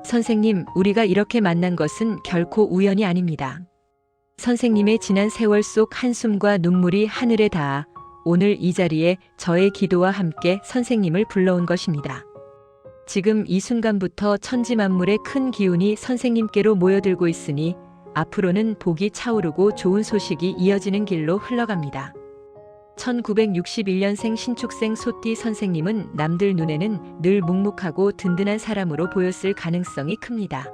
선생님, 우리가 이렇게 만난 것은 결코 우연이 아닙니다. 선생님의 지난 세월 속 한숨과 눈물이 하늘에 닿아 오늘 이 자리에 저의 기도와 함께 선생님을 불러온 것입니다. 지금 이 순간부터 천지만물의 큰 기운이 선생님께로 모여들고 있으니 앞으로는 복이 차오르고 좋은 소식이 이어지는 길로 흘러갑니다. 1961년생 신축생 소띠 선생님은 남들 눈에는 늘 묵묵하고 든든한 사람으로 보였을 가능성이 큽니다.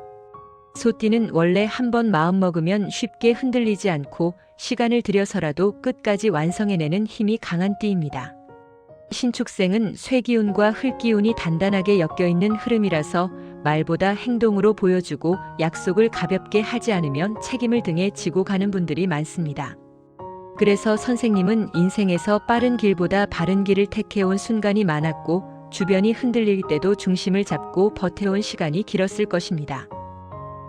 소띠는 원래 한번 마음먹으면 쉽게 흔들리지 않고 시간을 들여서라도 끝까지 완성해내는 힘이 강한 띠입니다. 신축생은 쇠기운과 흙기운이 단단하게 엮여있는 흐름이라서 말보다 행동으로 보여주고 약속을 가볍게 하지 않으면 책임을 등에 지고 가는 분들이 많습니다. 그래서 선생님은 인생에서 빠른 길보다 바른 길을 택해온 순간이 많았고 주변이 흔들릴 때도 중심을 잡고 버텨온 시간이 길었을 것입니다.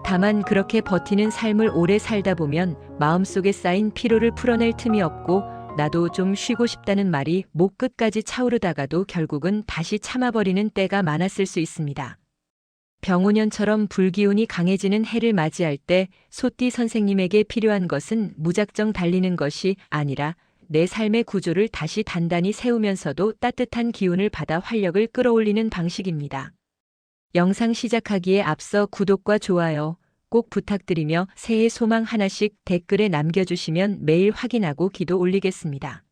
다만 그렇게 버티는 삶을 오래 살다 보면 마음속에 쌓인 피로를 풀어낼 틈이 없고 나도 좀 쉬고 싶다는 말이 목 끝까지 차오르다가도 결국은 다시 참아버리는 때가 많았을 수 있습니다. 병오년처럼 불기운이 강해지는 해를 맞이할 때 소띠 선생님에게 필요한 것은 무작정 달리는 것이 아니라 내 삶의 구조를 다시 단단히 세우면서도 따뜻한 기운을 받아 활력을 끌어올리는 방식입니다. 영상 시작하기에 앞서 구독과 좋아요 꼭 부탁드리며 새해 소망 하나씩 댓글에 남겨주시면 매일 확인하고 기도 올리겠습니다.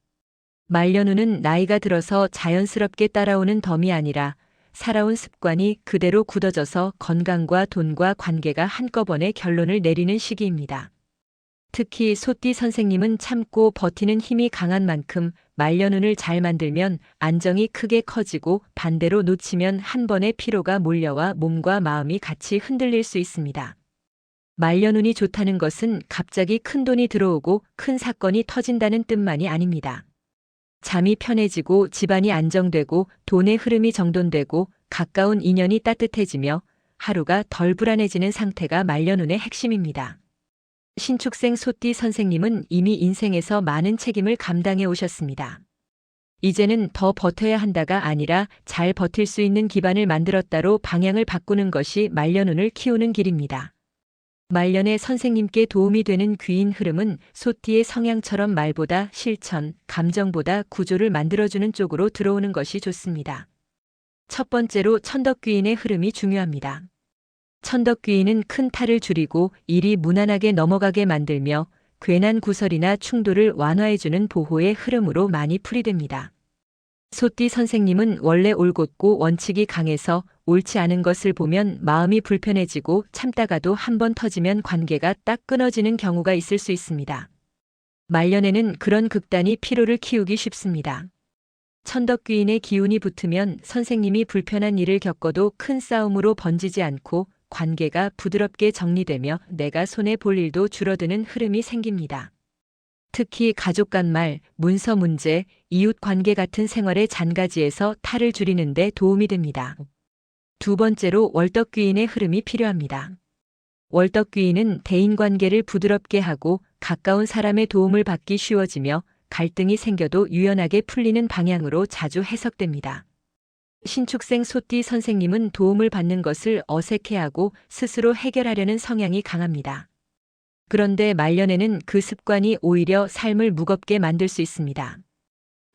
말년운은 나이가 들어서 자연스럽게 따라오는 덤이 아니라 살아온 습관이 그대로 굳어져서 건강과 돈과 관계가 한꺼번에 결론을 내리는 시기입니다. 특히 소띠 선생님은 참고 버티는 힘이 강한 만큼 말년운을 잘 만들면 안정이 크게 커지고 반대로 놓치면 한 번의 피로가 몰려와 몸과 마음이 같이 흔들릴 수 있습니다. 말년운이 좋다는 것은 갑자기 큰 돈이 들어오고 큰 사건이 터진다는 뜻만이 아닙니다. 잠이 편해지고 집안이 안정되고 돈의 흐름이 정돈되고 가까운 인연이 따뜻해지며 하루가 덜 불안해지는 상태가 말년운의 핵심입니다. 신축생 소띠 선생님은 이미 인생에서 많은 책임을 감당해 오셨습니다. 이제는 더 버텨야 한다가 아니라 잘 버틸 수 있는 기반을 만들었다로 방향을 바꾸는 것이 말년운을 키우는 길입니다. 말년에 선생님께 도움이 되는 귀인 흐름은 소띠의 성향처럼 말보다 실천, 감정보다 구조를 만들어주는 쪽으로 들어오는 것이 좋습니다. 첫 번째로 천덕귀인의 흐름이 중요합니다. 천덕귀인은 큰 탈을 줄이고 일이 무난하게 넘어가게 만들며 괜한 구설이나 충돌을 완화해주는 보호의 흐름으로 많이 풀이됩니다. 소띠 선생님은 원래 올곧고 원칙이 강해서 옳지 않은 것을 보면 마음이 불편해지고 참다가도 한 번 터지면 관계가 딱 끊어지는 경우가 있을 수 있습니다. 말년에는 그런 극단이 피로를 키우기 쉽습니다. 천덕귀인의 기운이 붙으면 선생님이 불편한 일을 겪어도 큰 싸움으로 번지지 않고 관계가 부드럽게 정리되며 내가 손해 볼 일도 줄어드는 흐름이 생깁니다. 특히 가족 간 말, 문서 문제, 이웃 관계 같은 생활의 잔가지에서 탈을 줄이는 데 도움이 됩니다. 두 번째로 월덕귀인의 흐름이 필요합니다. 월덕귀인은 대인관계를 부드럽게 하고 가까운 사람의 도움을 받기 쉬워지며 갈등이 생겨도 유연하게 풀리는 방향으로 자주 해석됩니다. 신축생 소띠 선생님은 도움을 받는 것을 어색해하고 스스로 해결하려는 성향이 강합니다. 그런데 말년에는 그 습관이 오히려 삶을 무겁게 만들 수 있습니다.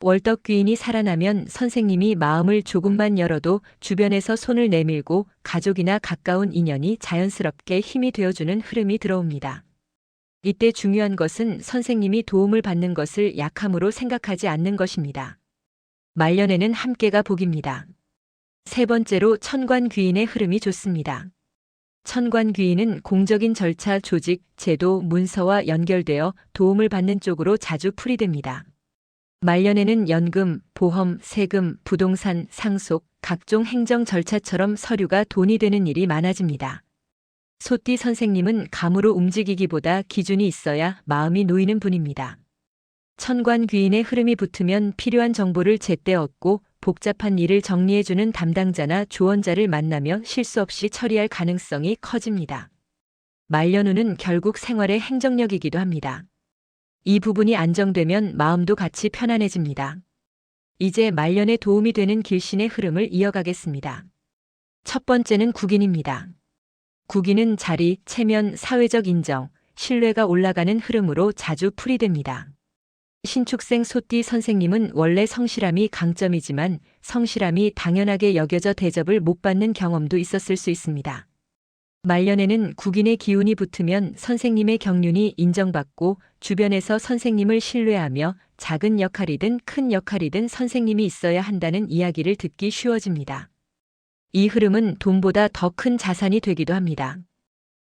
월덕귀인이 살아나면 선생님이 마음을 조금만 열어도 주변에서 손을 내밀고 가족이나 가까운 인연이 자연스럽게 힘이 되어주는 흐름이 들어옵니다. 이때 중요한 것은 선생님이 도움을 받는 것을 약함으로 생각하지 않는 것입니다. 말년에는 함께가 복입니다. 세 번째로 천관귀인의 흐름이 좋습니다. 천관귀인은 공적인 절차, 조직, 제도, 문서와 연결되어 도움을 받는 쪽으로 자주 풀이됩니다. 말년에는 연금, 보험, 세금, 부동산, 상속, 각종 행정 절차처럼 서류가 돈이 되는 일이 많아집니다. 소띠 선생님은 감으로 움직이기보다 기준이 있어야 마음이 놓이는 분입니다. 천관귀인의 흐름이 붙으면 필요한 정보를 제때 얻고 복잡한 일을 정리해주는 담당자나 조언자를 만나며 실수 없이 처리할 가능성이 커집니다. 말년운은 결국 생활의 행정력이기도 합니다. 이 부분이 안정되면 마음도 같이 편안해집니다. 이제 말년에 도움이 되는 길신의 흐름을 이어가겠습니다. 첫 번째는 국인입니다. 구기는 자리, 체면, 사회적 인정, 신뢰가 올라가는 흐름으로 자주 풀이됩니다. 신축생 소띠 선생님은 원래 성실함이 강점이지만 성실함이 당연하게 여겨져 대접을 못 받는 경험도 있었을 수 있습니다. 말년에는 국인의 기운이 붙으면 선생님의 경륜이 인정받고 주변에서 선생님을 신뢰하며 작은 역할이든 큰 역할이든 선생님이 있어야 한다는 이야기를 듣기 쉬워집니다. 이 흐름은 돈보다 더 큰 자산이 되기도 합니다.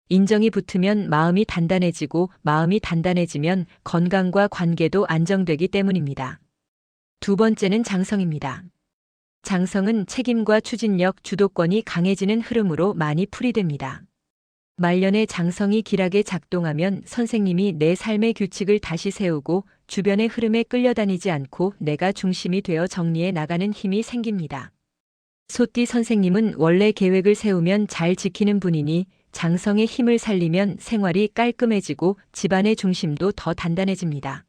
인정이 붙으면 마음이 단단해지고 마음이 단단해지면 건강과 관계도 안정되기 때문입니다. 두 번째는 장성입니다. 장성은 책임과 추진력, 주도권이 강해지는 흐름으로 많이 풀이됩니다. 말년에 장성이 길하게 작동하면 선생님이 내 삶의 규칙을 다시 세우고 주변의 흐름에 끌려다니지 않고 내가 중심이 되어 정리해 나가는 힘이 생깁니다. 소띠 선생님은 원래 계획을 세우면 잘 지키는 분이니 장성의 힘을 살리면 생활이 깔끔해지고 집안의 중심도 더 단단해집니다.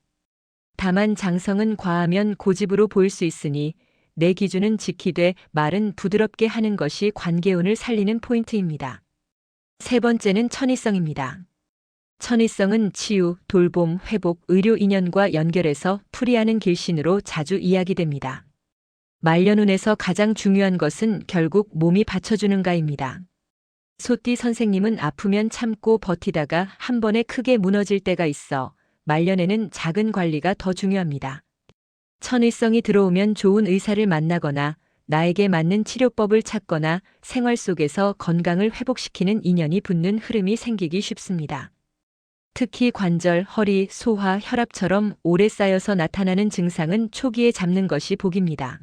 다만 장성은 과하면 고집으로 보일 수 있으니 내 기준은 지키되 말은 부드럽게 하는 것이 관계운을 살리는 포인트입니다. 세 번째는 천의성입니다. 천의성은 치유, 돌봄, 회복, 의료 인연과 연결해서 풀이하는 길신으로 자주 이야기됩니다. 말년운에서 가장 중요한 것은 결국 몸이 받쳐주는가입니다. 소띠 선생님은 아프면 참고 버티다가 한 번에 크게 무너질 때가 있어 말년에는 작은 관리가 더 중요합니다. 천의성이 들어오면 좋은 의사를 만나거나 나에게 맞는 치료법을 찾거나 생활 속에서 건강을 회복시키는 인연이 붙는 흐름이 생기기 쉽습니다. 특히 관절, 허리, 소화, 혈압처럼 오래 쌓여서 나타나는 증상은 초기에 잡는 것이 복입니다.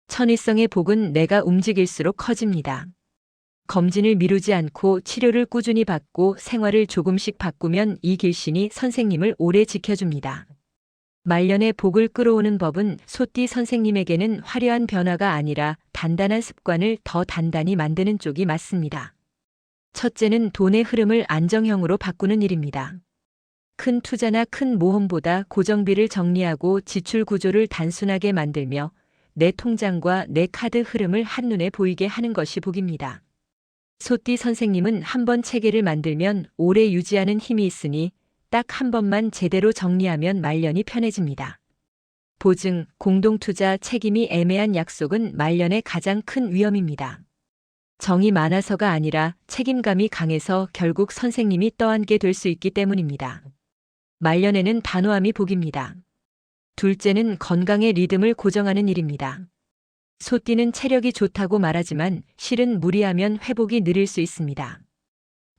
천의성의 복은 내가 움직일수록 커집니다. 검진을 미루지 않고 치료를 꾸준히 받고 생활을 조금씩 바꾸면 이 길신이 선생님을 오래 지켜줍니다. 말년의 복을 끌어오는 법은 소띠 선생님에게는 화려한 변화가 아니라 단단한 습관을 더 단단히 만드는 쪽이 맞습니다. 첫째는 돈의 흐름을 안정형으로 바꾸는 일입니다. 큰 투자나 큰 모험보다 고정비를 정리하고 지출 구조를 단순하게 만들며 내 통장과 내 카드 흐름을 한눈에 보이게 하는 것이 복입니다. 소띠 선생님은 한 번 체계를 만들면 오래 유지하는 힘이 있으니 딱 한 번만 제대로 정리하면 말년이 편해집니다. 보증, 공동투자, 책임이 애매한 약속은 말년의 가장 큰 위험입니다. 정이 많아서가 아니라 책임감이 강해서 결국 선생님이 떠안게 될 수 있기 때문입니다. 말년에는 단호함이 복입니다. 둘째는 건강의 리듬을 고정하는 일입니다. 소띠는 체력이 좋다고 말하지만 실은 무리하면 회복이 느릴 수 있습니다.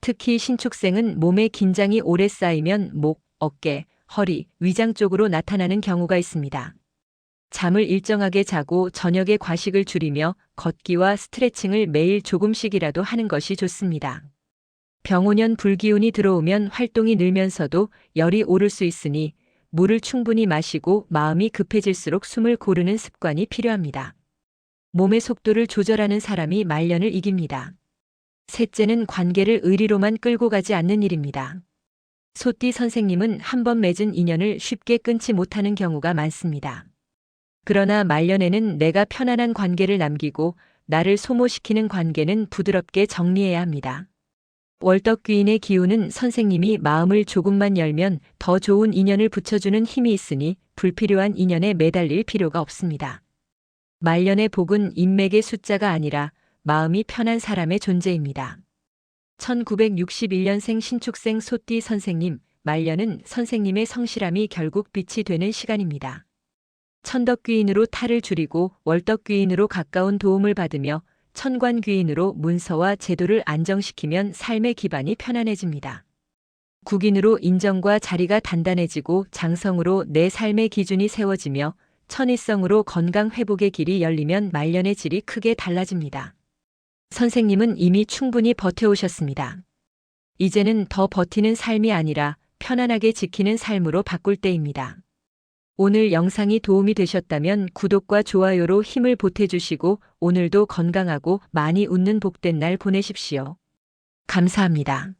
특히 신축생은 몸의 긴장이 오래 쌓이면 목, 어깨, 허리, 위장 쪽으로 나타나는 경우가 있습니다. 잠을 일정하게 자고 저녁에 과식을 줄이며 걷기와 스트레칭을 매일 조금씩이라도 하는 것이 좋습니다. 병오년 불기운이 들어오면 활동이 늘면서도 열이 오를 수 있으니 물을 충분히 마시고 마음이 급해질수록 숨을 고르는 습관이 필요합니다. 몸의 속도를 조절하는 사람이 말년을 이깁니다. 셋째는 관계를 의리로만 끌고 가지 않는 일입니다. 소띠 선생님은 한 번 맺은 인연을 쉽게 끊지 못하는 경우가 많습니다. 그러나 말년에는 내가 편안한 관계를 남기고 나를 소모시키는 관계는 부드럽게 정리해야 합니다. 월덕귀인의 기운은 선생님이 마음을 조금만 열면 더 좋은 인연을 붙여주는 힘이 있으니 불필요한 인연에 매달릴 필요가 없습니다. 말년의 복은 인맥의 숫자가 아니라 마음이 편한 사람의 존재입니다. 1961년생 신축생 소띠 선생님, 말년은 선생님의 성실함이 결국 빛이 되는 시간입니다. 천덕귀인으로 탈을 줄이고 월덕귀인으로 가까운 도움을 받으며 천관귀인으로 문서와 제도를 안정시키면 삶의 기반이 편안해집니다. 국인으로 인정과 자리가 단단해지고 장성으로 내 삶의 기준이 세워지며 천의성으로 건강 회복의 길이 열리면 말년의 질이 크게 달라집니다. 선생님은 이미 충분히 버텨오셨습니다. 이제는 더 버티는 삶이 아니라 편안하게 지키는 삶으로 바꿀 때입니다. 오늘 영상이 도움이 되셨다면 구독과 좋아요로 힘을 보태주시고 오늘도 건강하고 많이 웃는 복된 날 보내십시오. 감사합니다.